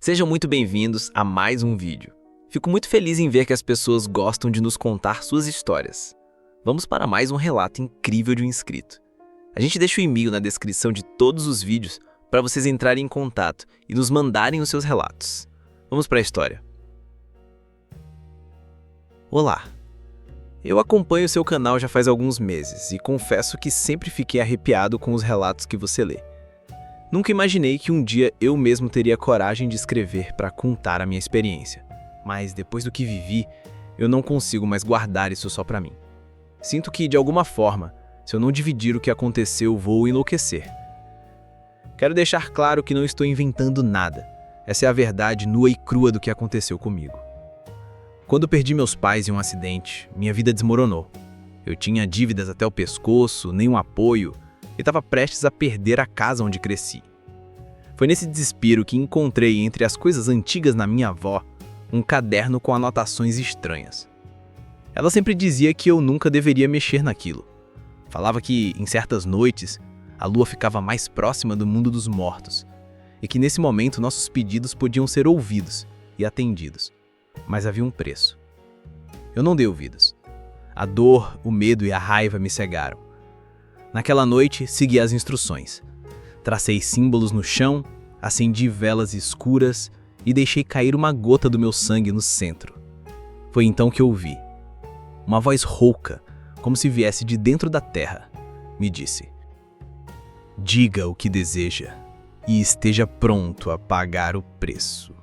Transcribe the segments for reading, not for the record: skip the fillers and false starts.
Sejam muito bem-vindos a mais um vídeo. Fico muito feliz em ver que as pessoas gostam de nos contar suas histórias. Vamos para mais um relato incrível de um inscrito. A gente deixa o e-mail na descrição de todos os vídeos para vocês entrarem em contato e nos mandarem os seus relatos. Vamos para a história. Olá! Eu acompanho seu canal já faz alguns meses e confesso que sempre fiquei arrepiado com os relatos que você lê. Nunca imaginei que um dia eu mesmo teria coragem de escrever para contar a minha experiência. Mas depois do que vivi, eu não consigo mais guardar isso só para mim. Sinto que, de alguma forma, se eu não dividir o que aconteceu, vou enlouquecer. Quero deixar claro que não estou inventando nada. Essa é a verdade nua e crua do que aconteceu comigo. Quando perdi meus pais em um acidente, minha vida desmoronou. Eu tinha dívidas até o pescoço, nenhum apoio, e estava prestes a perder a casa onde cresci. Foi nesse desespero que encontrei entre as coisas antigas na minha avó um caderno com anotações estranhas. Ela sempre dizia que eu nunca deveria mexer naquilo. Falava que, em certas noites, a lua ficava mais próxima do mundo dos mortos e que nesse momento nossos pedidos podiam ser ouvidos e atendidos. Mas havia um preço. Eu não dei ouvidos. A dor, o medo e a raiva me cegaram. Naquela noite, segui as instruções. Tracei símbolos no chão, acendi velas escuras e deixei cair uma gota do meu sangue no centro. Foi então que ouvi. Uma voz rouca, como se viesse de dentro da terra, me disse: "Diga o que deseja e esteja pronto a pagar o preço."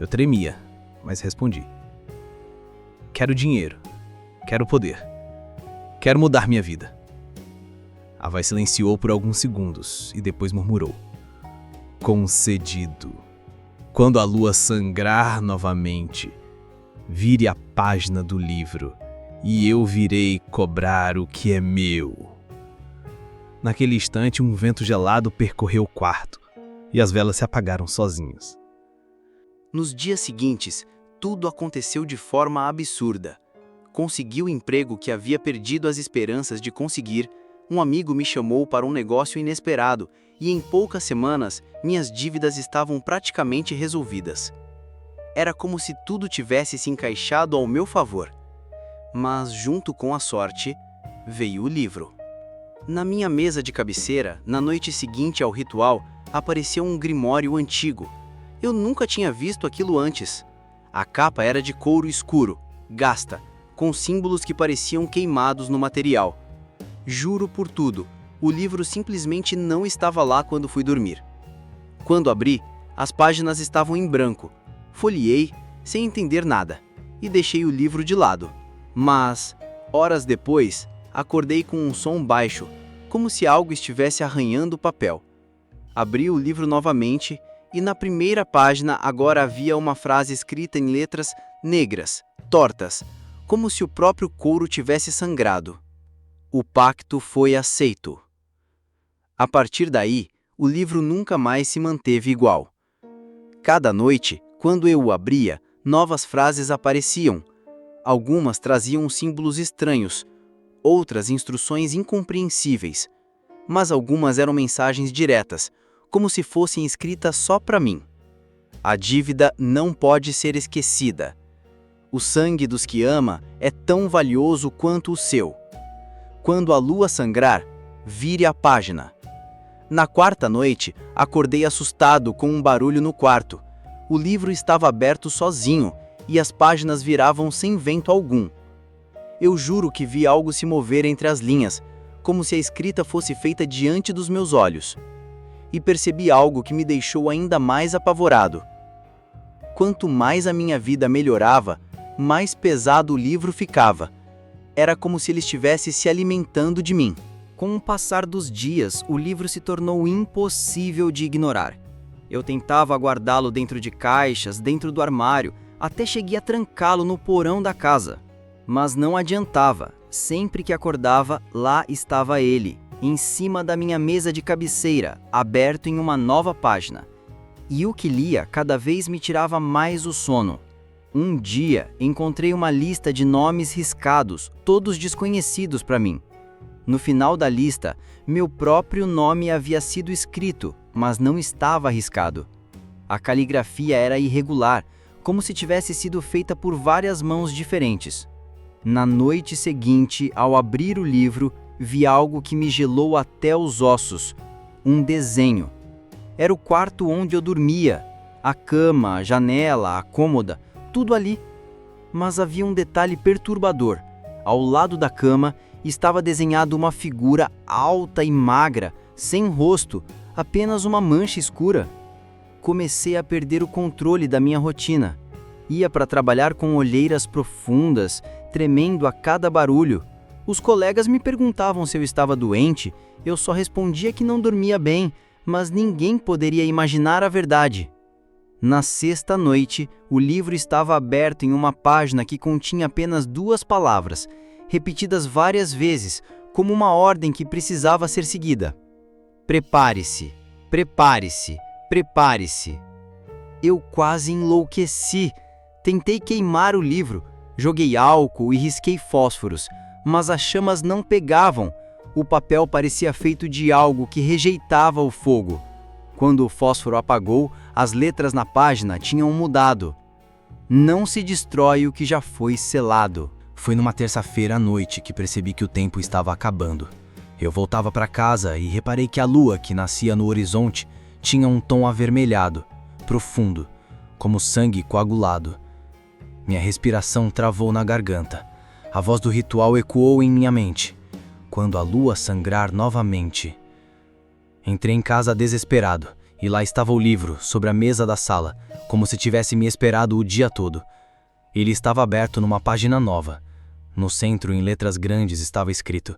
Eu tremia, mas respondi: "Quero dinheiro, quero poder, quero mudar minha vida." A voz silenciou por alguns segundos e depois murmurou: "Concedido. Quando a lua sangrar novamente, vire a página do livro e eu virei cobrar o que é meu." Naquele instante, um vento gelado percorreu o quarto e as velas se apagaram sozinhas. Nos dias seguintes, tudo aconteceu de forma absurda. Consegui o emprego que havia perdido as esperanças de conseguir. Um amigo me chamou para um negócio inesperado e em poucas semanas minhas dívidas estavam praticamente resolvidas. Era como se tudo tivesse se encaixado ao meu favor. Mas junto com a sorte, veio o livro. Na minha mesa de cabeceira, na noite seguinte ao ritual, apareceu um grimório antigo. Eu nunca tinha visto aquilo antes. A capa era de couro escuro, gasta, com símbolos que pareciam queimados no material. Juro por tudo, o livro simplesmente não estava lá quando fui dormir. Quando abri, as páginas estavam em branco. Folheei, sem entender nada, e deixei o livro de lado. Mas, horas depois, acordei com um som baixo, como se algo estivesse arranhando o papel. Abri o livro novamente e na primeira página agora havia uma frase escrita em letras negras, tortas, como se o próprio couro tivesse sangrado. O pacto foi aceito. A partir daí, o livro nunca mais se manteve igual. Cada noite, quando eu o abria, novas frases apareciam. Algumas traziam símbolos estranhos, outras instruções incompreensíveis, mas algumas eram mensagens diretas, como se fossem escritas só para mim. A dívida não pode ser esquecida. O sangue dos que ama é tão valioso quanto o seu. Quando a lua sangrar, vire a página. Na quarta noite, acordei assustado com um barulho no quarto. O livro estava aberto sozinho e as páginas viravam sem vento algum. Eu juro que vi algo se mover entre as linhas, como se a escrita fosse feita diante dos meus olhos. E percebi algo que me deixou ainda mais apavorado. Quanto mais a minha vida melhorava, mais pesado o livro ficava. Era como se ele estivesse se alimentando de mim. Com o passar dos dias, o livro se tornou impossível de ignorar. Eu tentava guardá-lo dentro de caixas, dentro do armário, até cheguei a trancá-lo no porão da casa. Mas não adiantava. Sempre que acordava, lá estava ele, em cima da minha mesa de cabeceira, aberto em uma nova página. E o que lia cada vez me tirava mais o sono. Um dia, encontrei uma lista de nomes riscados, todos desconhecidos para mim. No final da lista, meu próprio nome havia sido escrito, mas não estava arriscado. A caligrafia era irregular, como se tivesse sido feita por várias mãos diferentes. Na noite seguinte, ao abrir o livro, vi algo que me gelou até os ossos. Um desenho. Era o quarto onde eu dormia. A cama, a janela, a cômoda, tudo ali. Mas havia um detalhe perturbador. Ao lado da cama estava desenhada uma figura alta e magra, sem rosto, apenas uma mancha escura. Comecei a perder o controle da minha rotina. Ia para trabalhar com olheiras profundas, tremendo a cada barulho. Os colegas me perguntavam se eu estava doente, eu só respondia que não dormia bem, mas ninguém poderia imaginar a verdade. Na sexta noite, o livro estava aberto em uma página que continha apenas 2 palavras, repetidas várias vezes, como uma ordem que precisava ser seguida. Prepare-se, prepare-se, prepare-se. Eu quase enlouqueci. Tentei queimar o livro, joguei álcool e risquei fósforos, mas as chamas não pegavam. O papel parecia feito de algo que rejeitava o fogo. Quando o fósforo apagou, as letras na página tinham mudado. Não se destrói o que já foi selado. Foi numa terça-feira à noite que percebi que o tempo estava acabando. Eu voltava para casa e reparei que a lua, que nascia no horizonte, tinha um tom avermelhado, profundo, como sangue coagulado. Minha respiração travou na garganta. A voz do ritual ecoou em minha mente. Quando a lua sangrar novamente. Entrei em casa desesperado, e lá estava o livro, sobre a mesa da sala, como se tivesse me esperado o dia todo. Ele estava aberto numa página nova. No centro, em letras grandes, estava escrito: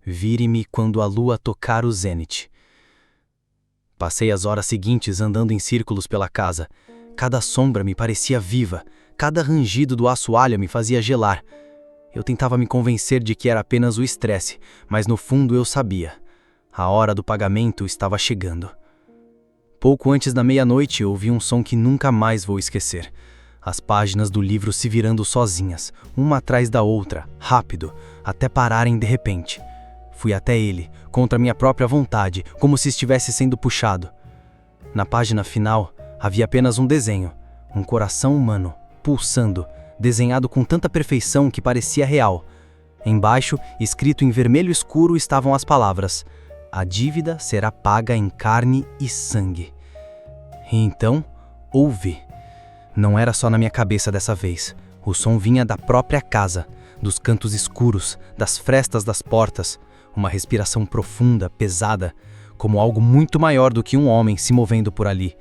"Vire-me quando a lua tocar o zênite." Passei as horas seguintes andando em círculos pela casa. Cada sombra me parecia viva, cada rangido do assoalho me fazia gelar. Eu tentava me convencer de que era apenas o estresse, mas no fundo eu sabia. A hora do pagamento estava chegando. Pouco antes da meia-noite, ouvi um som que nunca mais vou esquecer. As páginas do livro se virando sozinhas, uma atrás da outra, rápido, até pararem de repente. Fui até ele, contra minha própria vontade, como se estivesse sendo puxado. Na página final, havia apenas um desenho, um coração humano, pulsando, desenhado com tanta perfeição que parecia real. Embaixo, escrito em vermelho escuro, estavam as palavras: "A dívida será paga em carne e sangue." E então, ouvi. Não era só na minha cabeça dessa vez. O som vinha da própria casa, dos cantos escuros, das frestas das portas. Uma respiração profunda, pesada, como algo muito maior do que um homem se movendo por ali.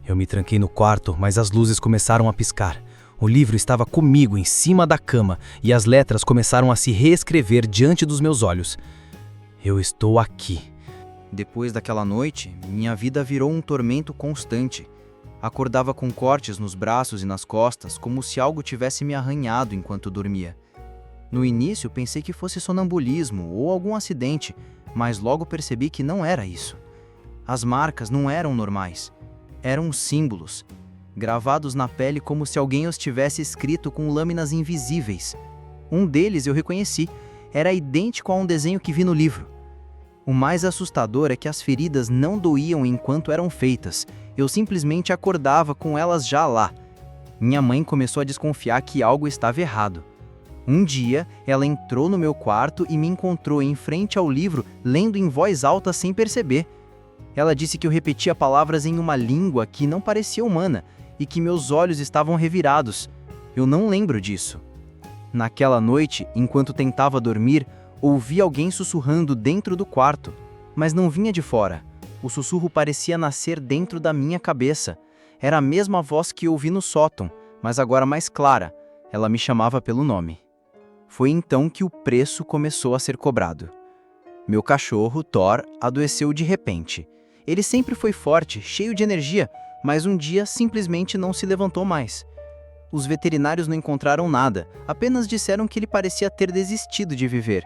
Eu me tranquei no quarto, mas as luzes começaram a piscar. O livro estava comigo em cima da cama e as letras começaram a se reescrever diante dos meus olhos. Eu estou aqui. Depois daquela noite, minha vida virou um tormento constante. Acordava com cortes nos braços e nas costas, como se algo tivesse me arranhado enquanto dormia. No início, pensei que fosse sonambulismo ou algum acidente, mas logo percebi que não era isso. As marcas não eram normais. Eram símbolos, gravados na pele como se alguém os tivesse escrito com lâminas invisíveis. Um deles eu reconheci, era idêntico a um desenho que vi no livro. O mais assustador é que as feridas não doíam enquanto eram feitas, eu simplesmente acordava com elas já lá. Minha mãe começou a desconfiar que algo estava errado. Um dia, ela entrou no meu quarto e me encontrou em frente ao livro, lendo em voz alta sem perceber. Ela disse que eu repetia palavras em uma língua que não parecia humana e que meus olhos estavam revirados. Eu não lembro disso. Naquela noite, enquanto tentava dormir, ouvi alguém sussurrando dentro do quarto, mas não vinha de fora. O sussurro parecia nascer dentro da minha cabeça. Era a mesma voz que ouvi no sótão, mas agora mais clara. Ela me chamava pelo nome. Foi então que o preço começou a ser cobrado. Meu cachorro, Thor, adoeceu de repente. Ele sempre foi forte, cheio de energia, mas um dia simplesmente não se levantou mais. Os veterinários não encontraram nada, apenas disseram que ele parecia ter desistido de viver.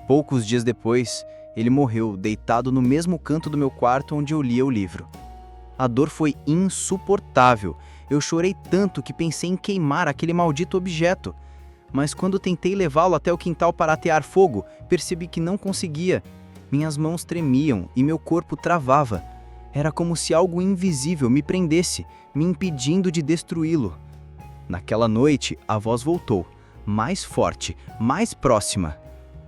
Poucos dias depois, ele morreu, deitado no mesmo canto do meu quarto onde eu lia o livro. A dor foi insuportável. Eu chorei tanto que pensei em queimar aquele maldito objeto. Mas quando tentei levá-lo até o quintal para atear fogo, percebi que não conseguia. Minhas mãos tremiam e meu corpo travava. Era como se algo invisível me prendesse, me impedindo de destruí-lo. Naquela noite, a voz voltou, mais forte, mais próxima.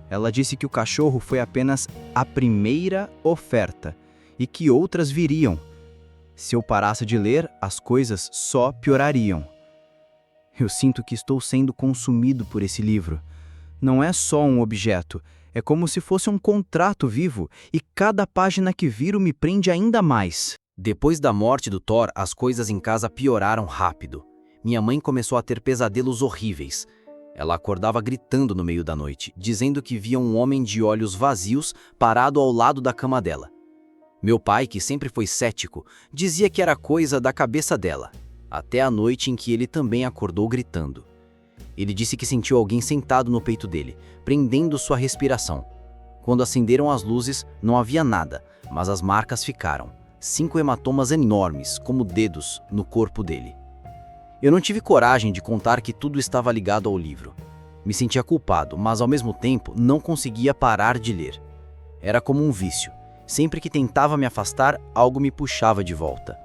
Ela disse que o cachorro foi apenas a primeira oferta e que outras viriam. Se eu parasse de ler, as coisas só piorariam. Eu sinto que estou sendo consumido por esse livro. Não é só um objeto, é como se fosse um contrato vivo e cada página que viro me prende ainda mais. Depois da morte do Thor, as coisas em casa pioraram rápido. Minha mãe começou a ter pesadelos horríveis. Ela acordava gritando no meio da noite, dizendo que via um homem de olhos vazios parado ao lado da cama dela. Meu pai, que sempre foi cético, dizia que era coisa da cabeça dela, até a noite em que ele também acordou gritando. Ele disse que sentiu alguém sentado no peito dele, prendendo sua respiração. Quando acenderam as luzes, não havia nada, mas as marcas ficaram. 5 hematomas enormes, como dedos, no corpo dele. Eu não tive coragem de contar que tudo estava ligado ao livro. Me sentia culpado, mas ao mesmo tempo não conseguia parar de ler. Era como um vício. Sempre que tentava me afastar, algo me puxava de volta.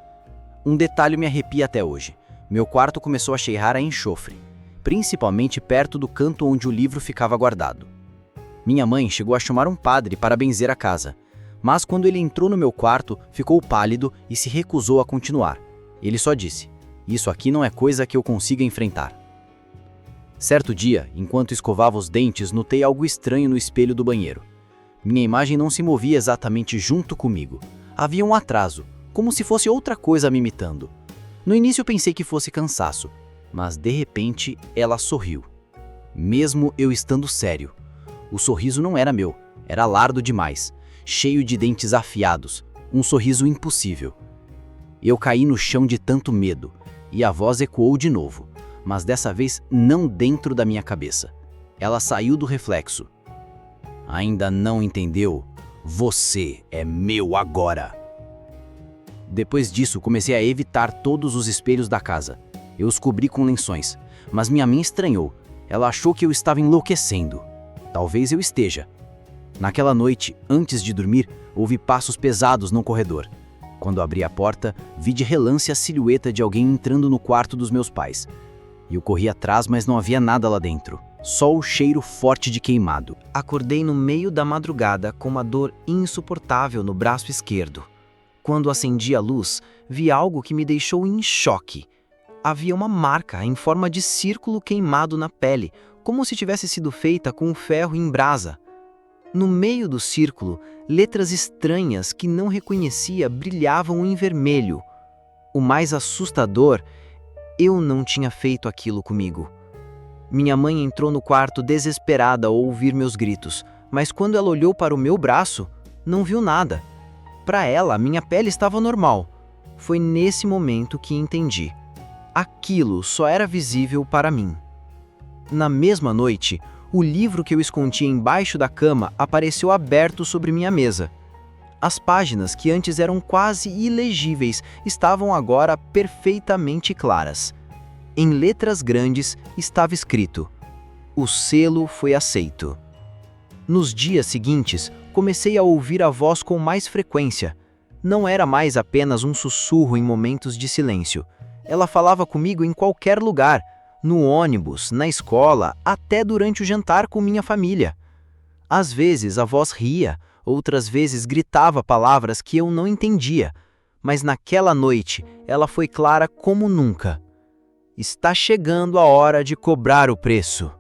Um detalhe me arrepia até hoje. Meu quarto começou a cheirar a enxofre, principalmente perto do canto onde o livro ficava guardado. Minha mãe chegou a chamar um padre para benzer a casa, mas quando ele entrou no meu quarto, ficou pálido e se recusou a continuar. Ele só disse: "Isso aqui não é coisa que eu consiga enfrentar." Certo dia, enquanto escovava os dentes, notei algo estranho no espelho do banheiro. Minha imagem não se movia exatamente junto comigo. Havia um atraso, como se fosse outra coisa me imitando. No início pensei que fosse cansaço, mas de repente ela sorriu. Mesmo eu estando sério. O sorriso não era meu, era lardo demais, cheio de dentes afiados, um sorriso impossível. Eu caí no chão de tanto medo, e a voz ecoou de novo, mas dessa vez não dentro da minha cabeça. Ela saiu do reflexo. "Ainda não entendeu? Você é meu agora." Depois disso, comecei a evitar todos os espelhos da casa. Eu os cobri com lençóis, mas minha mãe estranhou. Ela achou que eu estava enlouquecendo. Talvez eu esteja. Naquela noite, antes de dormir, ouvi passos pesados no corredor. Quando abri a porta, vi de relance a silhueta de alguém entrando no quarto dos meus pais. Eu corri atrás, mas não havia nada lá dentro. Só o cheiro forte de queimado. Acordei no meio da madrugada com uma dor insuportável no braço esquerdo. Quando acendi a luz, vi algo que me deixou em choque. Havia uma marca em forma de círculo queimado na pele, como se tivesse sido feita com um ferro em brasa. No meio do círculo, letras estranhas que não reconhecia brilhavam em vermelho. O mais assustador, eu não tinha feito aquilo comigo. Minha mãe entrou no quarto desesperada ao ouvir meus gritos, mas quando ela olhou para o meu braço, não viu nada. Para ela, minha pele estava normal. Foi nesse momento que entendi. Aquilo só era visível para mim. Na mesma noite, o livro que eu escondia embaixo da cama apareceu aberto sobre minha mesa. As páginas, que antes eram quase ilegíveis, estavam agora perfeitamente claras. Em letras grandes estava escrito: "O selo foi aceito." Nos dias seguintes, comecei a ouvir a voz com mais frequência. Não era mais apenas um sussurro em momentos de silêncio. Ela falava comigo em qualquer lugar, no ônibus, na escola, até durante o jantar com minha família. Às vezes a voz ria, outras vezes gritava palavras que eu não entendia, mas naquela noite ela foi clara como nunca. "Está chegando a hora de cobrar o preço."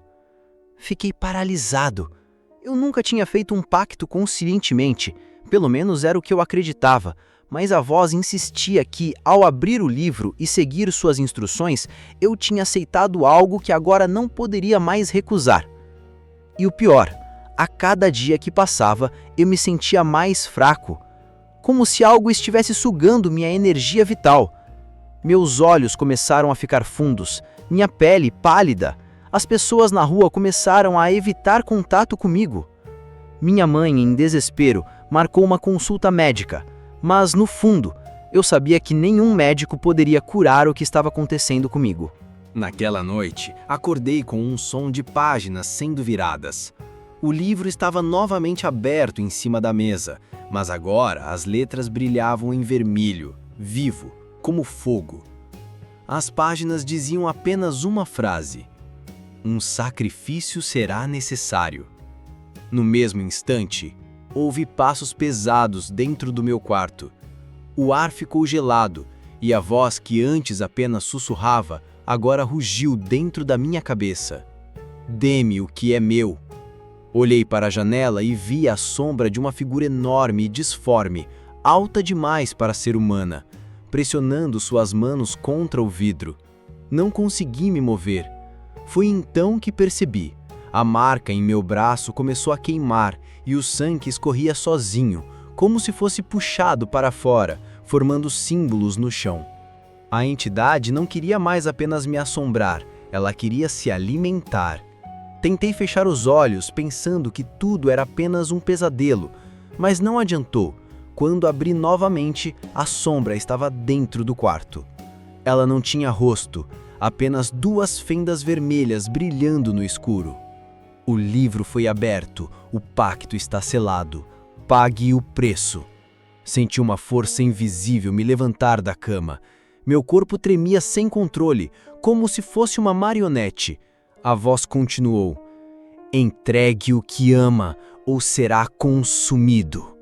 Fiquei paralisado. Eu nunca tinha feito um pacto conscientemente, pelo menos era o que eu acreditava, mas a voz insistia que, ao abrir o livro e seguir suas instruções, eu tinha aceitado algo que agora não poderia mais recusar. E o pior, a cada dia que passava, eu me sentia mais fraco, como se algo estivesse sugando minha energia vital. Meus olhos começaram a ficar fundos, minha pele pálida. As pessoas na rua começaram a evitar contato comigo. Minha mãe, em desespero, marcou uma consulta médica, mas, no fundo, eu sabia que nenhum médico poderia curar o que estava acontecendo comigo. Naquela noite, acordei com um som de páginas sendo viradas. O livro estava novamente aberto em cima da mesa, mas agora as letras brilhavam em vermelho, vivo, como fogo. As páginas diziam apenas uma frase: um sacrifício será necessário. No mesmo instante, ouvi passos pesados dentro do meu quarto. O ar ficou gelado e a voz que antes apenas sussurrava, agora rugiu dentro da minha cabeça. Dê-me o que é meu. Olhei para a janela e vi a sombra de uma figura enorme e disforme, alta demais para ser humana, pressionando suas mãos contra o vidro. Não consegui me mover. Foi então que percebi. A marca em meu braço começou a queimar e o sangue escorria sozinho, como se fosse puxado para fora, formando símbolos no chão. A entidade não queria mais apenas me assombrar, ela queria se alimentar. Tentei fechar os olhos, pensando que tudo era apenas um pesadelo, mas não adiantou. Quando abri novamente, a sombra estava dentro do quarto. Ela não tinha rosto, apenas 2 fendas vermelhas brilhando no escuro. O livro foi aberto, o pacto está selado. Pague o preço. Senti uma força invisível me levantar da cama. Meu corpo tremia sem controle, como se fosse uma marionete. A voz continuou: entregue o que ama ou será consumido.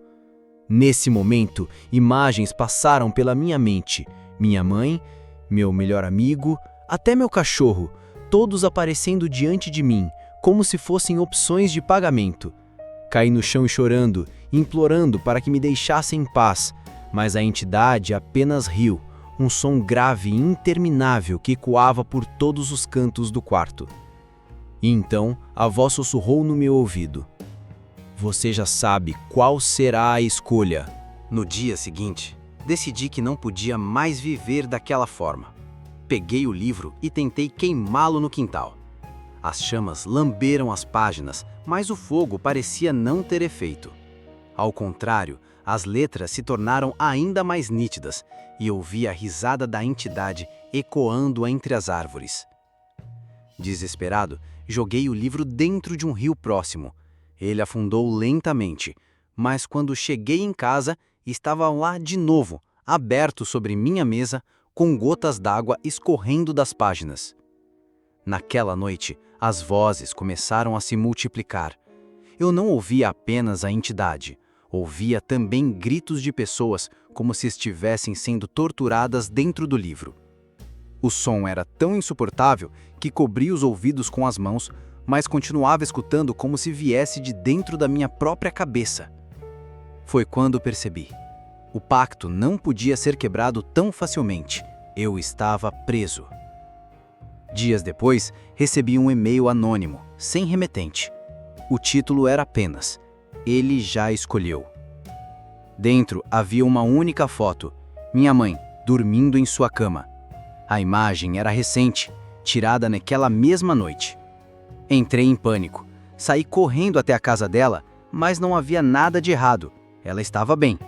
Nesse momento, imagens passaram pela minha mente. Minha mãe, meu melhor amigo, até meu cachorro, todos aparecendo diante de mim, como se fossem opções de pagamento. Caí no chão chorando, implorando para que me deixassem em paz, mas a entidade apenas riu, um som grave e interminável que ecoava por todos os cantos do quarto. E então a voz sussurrou no meu ouvido: você já sabe qual será a escolha. No dia seguinte, decidi que não podia mais viver daquela forma. Peguei o livro e tentei queimá-lo no quintal. As chamas lamberam as páginas, mas o fogo parecia não ter efeito. Ao contrário, as letras se tornaram ainda mais nítidas e ouvi a risada da entidade ecoando entre as árvores. Desesperado, joguei o livro dentro de um rio próximo. Ele afundou lentamente, mas quando cheguei em casa, estava lá de novo, aberto sobre minha mesa, com gotas d'água escorrendo das páginas. Naquela noite, as vozes começaram a se multiplicar. Eu não ouvia apenas a entidade, ouvia também gritos de pessoas como se estivessem sendo torturadas dentro do livro. O som era tão insuportável que cobri os ouvidos com as mãos, mas continuava escutando como se viesse de dentro da minha própria cabeça. Foi quando percebi. O pacto não podia ser quebrado tão facilmente. Eu estava preso. Dias depois, recebi um e-mail anônimo, sem remetente. O título era apenas: Ele já escolheu. Dentro havia uma única foto: minha mãe, dormindo em sua cama. A imagem era recente, tirada naquela mesma noite. Entrei em pânico. Saí correndo até a casa dela, mas não havia nada de errado. Ela estava bem.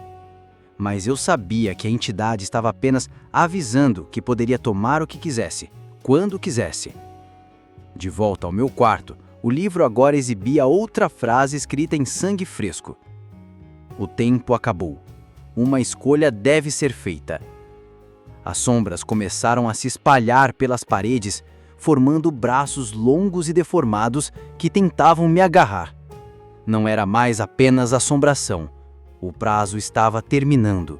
Mas eu sabia que a entidade estava apenas avisando que poderia tomar o que quisesse, quando quisesse. De volta ao meu quarto, o livro agora exibia outra frase escrita em sangue fresco: o tempo acabou. Uma escolha deve ser feita. As sombras começaram a se espalhar pelas paredes, formando braços longos e deformados que tentavam me agarrar. Não era mais apenas assombração. O prazo estava terminando.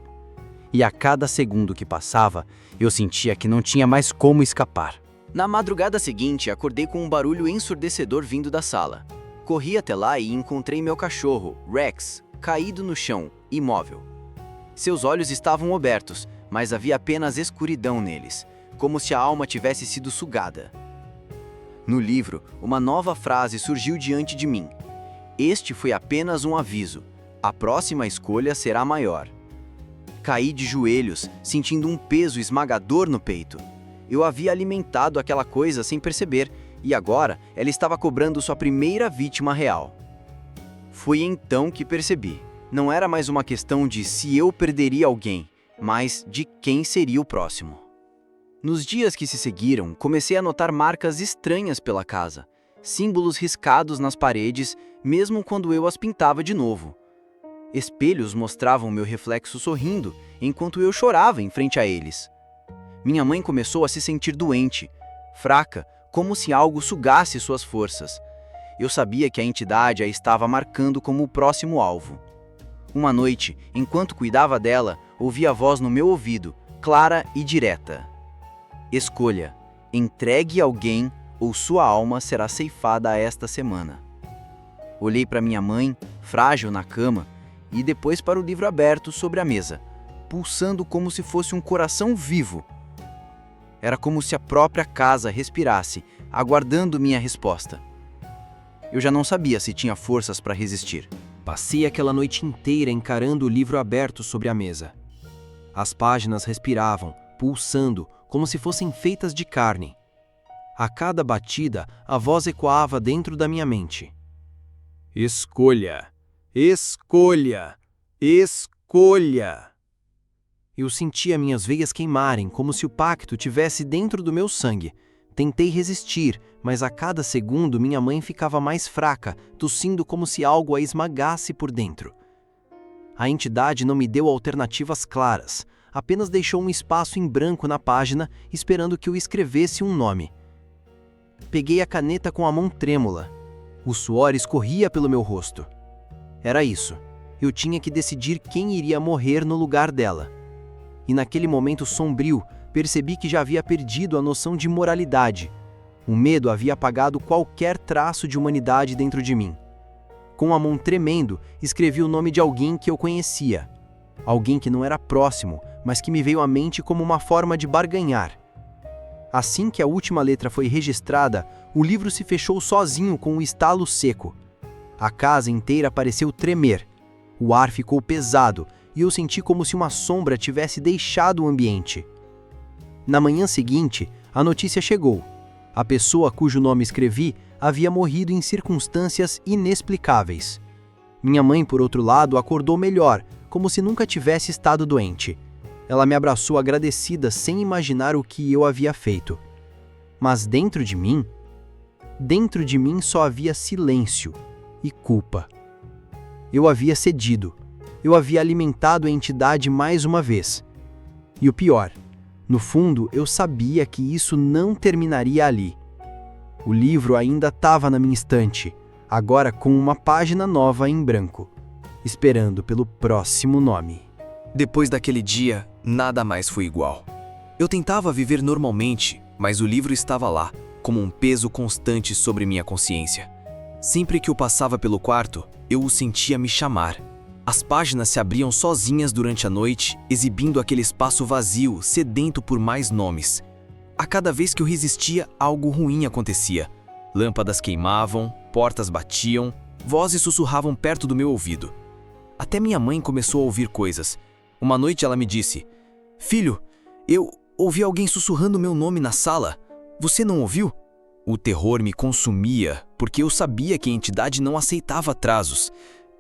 E a cada segundo que passava, eu sentia que não tinha mais como escapar. Na madrugada seguinte, acordei com um barulho ensurdecedor vindo da sala. Corri até lá e encontrei meu cachorro, Rex, caído no chão, imóvel. Seus olhos estavam abertos, mas havia apenas escuridão neles, como se a alma tivesse sido sugada. No livro, uma nova frase surgiu diante de mim. Este foi apenas um aviso. A próxima escolha será maior. Caí de joelhos, sentindo um peso esmagador no peito. Eu havia alimentado aquela coisa sem perceber, e agora ela estava cobrando sua primeira vítima real. Foi então que percebi. Não era mais uma questão de se eu perderia alguém, mas de quem seria o próximo. Nos dias que se seguiram, comecei a notar marcas estranhas pela casa. símbolos riscados nas paredes, mesmo quando eu as pintava de novo. Espelhos mostravam meu reflexo sorrindo, enquanto eu chorava em frente a eles. Minha mãe começou a se sentir doente, fraca, como se algo sugasse suas forças. Eu sabia que a entidade a estava marcando como o próximo alvo. Uma noite, enquanto cuidava dela, ouvi a voz no meu ouvido, clara e direta. Escolha, entregue alguém ou sua alma será ceifada esta semana. Olhei para minha mãe, frágil na cama, e depois para o livro aberto sobre a mesa, pulsando como se fosse um coração vivo. Era como se a própria casa respirasse, aguardando minha resposta. Eu já não sabia se tinha forças para resistir. Passei aquela noite inteira encarando o livro aberto sobre a mesa. As páginas respiravam, pulsando, como se fossem feitas de carne. A cada batida, a voz ecoava dentro da minha mente. Escolha! Escolha! Escolha! Eu sentia minhas veias queimarem, como se o pacto tivesse dentro do meu sangue. Tentei resistir, mas a cada segundo minha mãe ficava mais fraca, tossindo como se algo a esmagasse por dentro. A entidade não me deu alternativas claras, apenas deixou um espaço em branco na página, esperando que eu escrevesse um nome. Peguei a caneta com a mão trêmula. O suor escorria pelo meu rosto. Era isso. Eu tinha que decidir quem iria morrer no lugar dela. E naquele momento sombrio, percebi que já havia perdido a noção de moralidade. O medo havia apagado qualquer traço de humanidade dentro de mim. Com a mão tremendo, escrevi o nome de alguém que eu conhecia. Alguém que não era próximo, mas que me veio à mente como uma forma de barganhar. Assim que a última letra foi registrada, o livro se fechou sozinho com um estalo seco. A casa inteira pareceu tremer. O ar ficou pesado e eu senti como se uma sombra tivesse deixado o ambiente. Na manhã seguinte, a notícia chegou. A pessoa cujo nome escrevi havia morrido em circunstâncias inexplicáveis. Minha mãe, por outro lado, acordou melhor, como se nunca tivesse estado doente. Ela me abraçou agradecida sem imaginar o que eu havia feito. Mas dentro de mim só havia silêncio e culpa. Eu havia cedido. Eu havia alimentado a entidade mais uma vez. E o pior, no fundo, eu sabia que isso não terminaria ali. O livro ainda estava na minha estante, agora com uma página nova em branco, esperando pelo próximo nome. Depois daquele dia, nada mais foi igual. Eu tentava viver normalmente, mas o livro estava lá, como um peso constante sobre minha consciência. Sempre que eu passava pelo quarto, eu o sentia me chamar. As páginas se abriam sozinhas durante a noite, exibindo aquele espaço vazio, sedento por mais nomes. A cada vez que eu resistia, algo ruim acontecia. Lâmpadas queimavam, portas batiam, vozes sussurravam perto do meu ouvido. Até minha mãe começou a ouvir coisas. Uma noite ela me disse: "Filho, eu ouvi alguém sussurrando meu nome na sala. Você não ouviu?" O terror me consumia, porque eu sabia que a entidade não aceitava atrasos.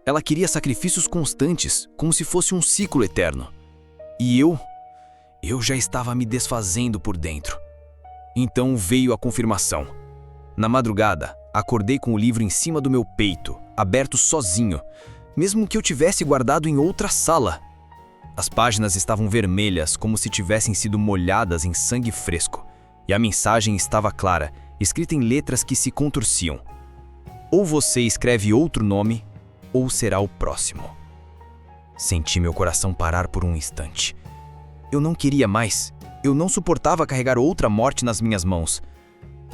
Ela queria sacrifícios constantes, como se fosse um ciclo eterno. E eu já estava me desfazendo por dentro. Então veio a confirmação. Na madrugada, acordei com o livro em cima do meu peito, aberto sozinho, mesmo que eu tivesse guardado em outra sala. As páginas estavam vermelhas, como se tivessem sido molhadas em sangue fresco, e a mensagem estava clara, escrita em letras que se contorciam. Ou você escreve outro nome, ou será o próximo. Senti meu coração parar por um instante. Eu não queria mais. Eu não suportava carregar outra morte nas minhas mãos.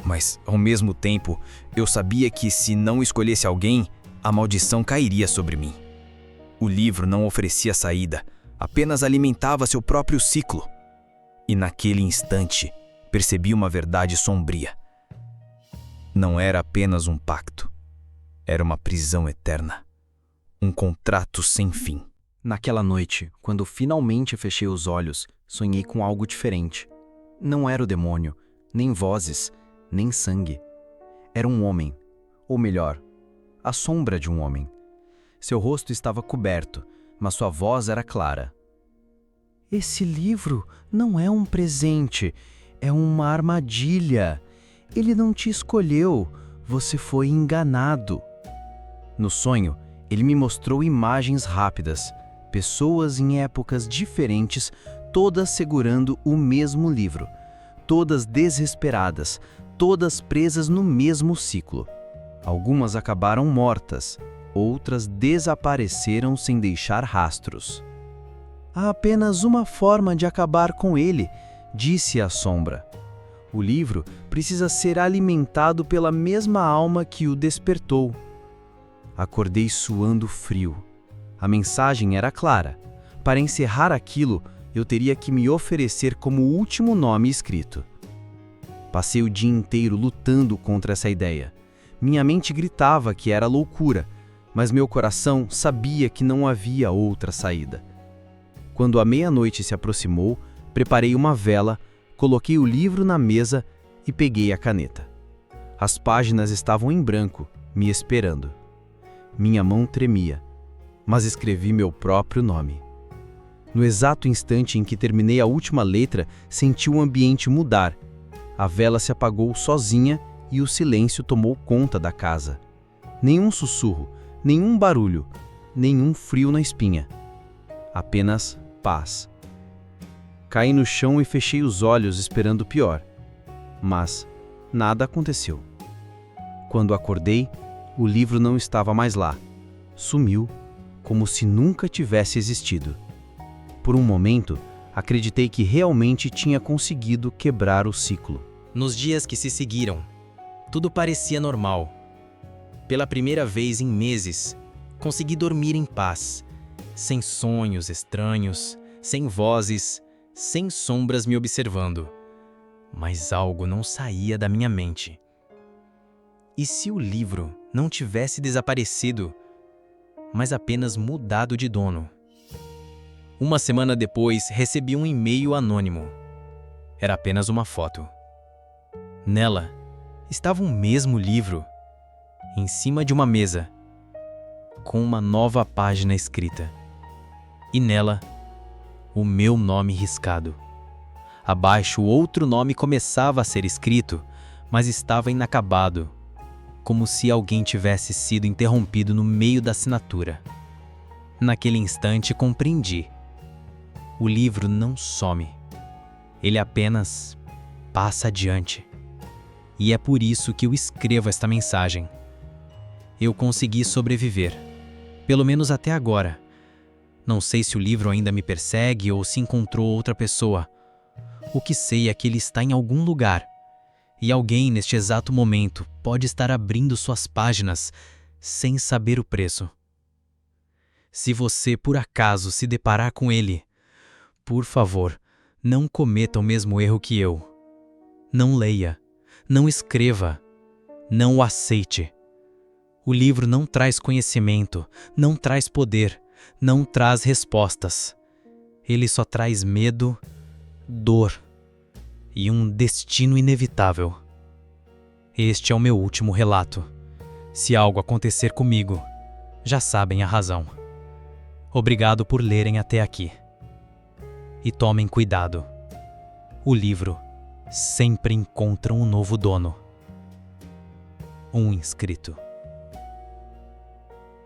Mas, ao mesmo tempo, eu sabia que se não escolhesse alguém, a maldição cairia sobre mim. O livro não oferecia saída, apenas alimentava seu próprio ciclo. E naquele instante, percebi uma verdade sombria. Não era apenas um pacto. Era uma prisão eterna. Um contrato sem fim. Naquela noite, quando finalmente fechei os olhos, sonhei com algo diferente. Não era o demônio, nem vozes, nem sangue. Era um homem, ou melhor, a sombra de um homem. Seu rosto estava coberto, mas sua voz era clara. Esse livro não é um presente, é uma armadilha. Ele não te escolheu, Você foi enganado. No sonho, ele me mostrou imagens rápidas, pessoas em épocas diferentes, todas segurando o mesmo livro, todas desesperadas, todas presas no mesmo ciclo. Algumas acabaram mortas, outras desapareceram sem deixar rastros. Há apenas uma forma de acabar com ele, disse a sombra. O livro precisa ser alimentado pela mesma alma que o despertou. Acordei suando frio. A mensagem era clara. Para encerrar aquilo, eu teria que me oferecer como o último nome escrito. Passei o dia inteiro lutando contra essa ideia. Minha mente gritava que era loucura, mas meu coração sabia que não havia outra saída. Quando a meia-noite se aproximou, preparei uma vela, coloquei o livro na mesa e peguei a caneta. As páginas estavam em branco, me esperando. Minha mão tremia, mas escrevi meu próprio nome. No exato instante em que terminei a última letra, senti o ambiente mudar. A vela se apagou sozinha e o silêncio tomou conta da casa. Nenhum sussurro, nenhum barulho, nenhum frio na espinha. Apenas paz. Caí no chão e fechei os olhos esperando o pior. Mas nada aconteceu. Quando acordei, o livro não estava mais lá. Sumiu, como se nunca tivesse existido. Por um momento, acreditei que realmente tinha conseguido quebrar o ciclo. Nos dias que se seguiram, tudo parecia normal. Pela primeira vez em meses, consegui dormir em paz, sem sonhos estranhos, sem vozes, sem sombras me observando. Mas algo não saía da minha mente. E se o livro não tivesse desaparecido, mas apenas mudado de dono? Uma semana depois, recebi um e-mail anônimo. Era apenas uma foto. Nela, estava o mesmo livro, em cima de uma mesa, com uma nova página escrita. E nela, o meu nome riscado. Abaixo, outro nome começava a ser escrito, mas estava inacabado, como se alguém tivesse sido interrompido no meio da assinatura. Naquele instante, compreendi. O livro não some. Ele apenas passa adiante. E é por isso que eu escrevo esta mensagem. Eu consegui sobreviver, pelo menos até agora. Não sei se o livro ainda me persegue ou se encontrou outra pessoa. O que sei é que ele está em algum lugar. E alguém, neste exato momento, pode estar abrindo suas páginas sem saber o preço. Se você, por acaso, se deparar com ele, por favor, não cometa o mesmo erro que eu. Não leia, não escreva, não o aceite. O livro não traz conhecimento, não traz poder, não traz respostas. Ele só traz medo, dor e um destino inevitável. Este é o meu último relato. Se algo acontecer comigo, já sabem a razão. Obrigado por lerem até aqui. E tomem cuidado. O livro sempre encontra um novo dono. Um inscrito.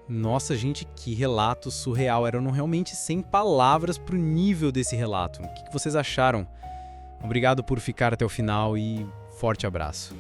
Nossa, gente, que relato surreal. Eram realmente sem palavras pro nível desse relato. O que vocês acharam? Obrigado por ficar até o final e forte abraço.